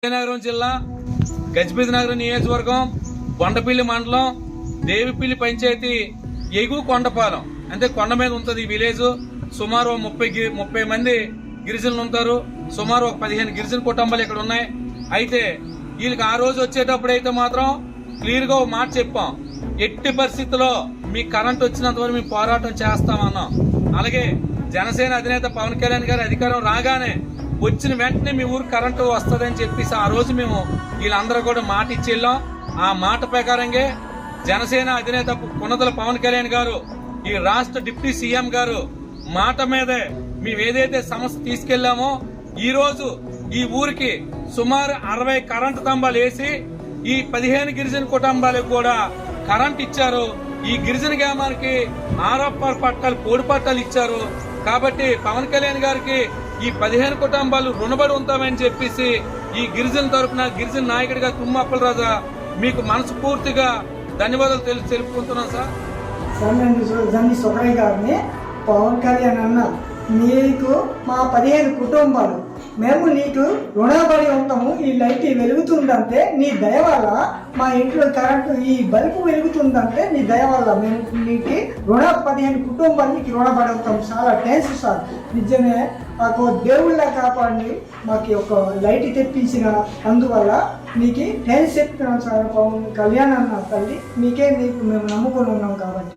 విజయనగరం జిల్లా గజపతి నగరం నియోజకవర్గం బొండపల్లి మండలం దేవిపల్లి పంచాయతీ ఎగువ కొండపాలెం అంటే కొండ మీద ఉంటుంది ఈ విలేజ్. సుమారు 30 మంది గిరిజనులు ఉంటారు. సుమారు 15 గిరిజన కుటుంబాలు ఇక్కడ ఉన్నాయి. అయితే వీళ్ళకి ఆ రోజు వచ్చేటప్పుడు అయితే మాత్రం క్లియర్ గా ఒక మాట చెప్పాం, ఎట్టి పరిస్థితుల్లో మీ కరెంట్ వచ్చినంత వరకు మేము పోరాటం చేస్తామన్నాం. అలాగే జనసేన అధినేత పవన్ కళ్యాణ్ గారి అధికారం రాగానే వచ్చిన వెంటనే మీ ఊరు కరెంటు వస్తుందని చెప్పేసి ఆ రోజు మేము వీళ్ళందరూ కూడా మాట ఇచ్చి వెళ్ళాం. ఆ మాట ప్రకారంగా జనసేన అధినేత పునదల పవన్ కళ్యాణ్ గారు, ఈ రాష్ట్ర డిప్యూటీ సీఎం గారు మాట మీదే మేము ఏదైతే సమస్య తీసుకెళ్లామో ఈ రోజు ఈ ఊరికి సుమారు 60 కరెంటు స్తంభాలు వేసి ఈ 15 గిరిజన కుటుంబాలకు కూడా కరెంట్ ఇచ్చారు. ఈ గిరిజన గ్రామానికి ఆర్ఆర్ పట్టాలు, కోడి పట్టాలు ఇచ్చారు. కాబట్టి పవన్ కళ్యాణ్ గారికి ఈ 15 కుటుంబాలు రుణపడి ఉంటామని చెప్పేసి ఈ గిరిజన తరఫున గిరిజన నాయకుడిగా తుమ్మ అప్పలరాజా మీకు మనస్ఫూర్తిగా ధన్యవాదాలు తెలుపుకుంటున్నాం సార్. గారిని పవన్ కళ్యాణ్ అన్న, నీకు మా 15 కుటుంబాలు మేము నీకు రుణపడి ఉంటాము. ఈ లైట్ వెలుగుతుందంటే నీ దయ వల్ల, మా ఇంట్లో కరెంటు ఈ బల్బు వెలుగుతుందంటే నీ దయ వల్ల మేము నీకు 15 కుటుంబాలు నీకు రుణపడి ఉంటాము. చాలా థ్యాంక్స్ సార్. నిజమే మాకు దేవుళ్ళ కాపాడి మాకు ఒక లైట్ తెప్పించిన అందువల్ల నీకు థ్యాంక్స్ చెప్తున్నాం సార్. పవన్ కళ్యాణ్ అన్న తల్లి, నీకు మేము నమ్ముకొని ఉన్నాం కాబట్టి.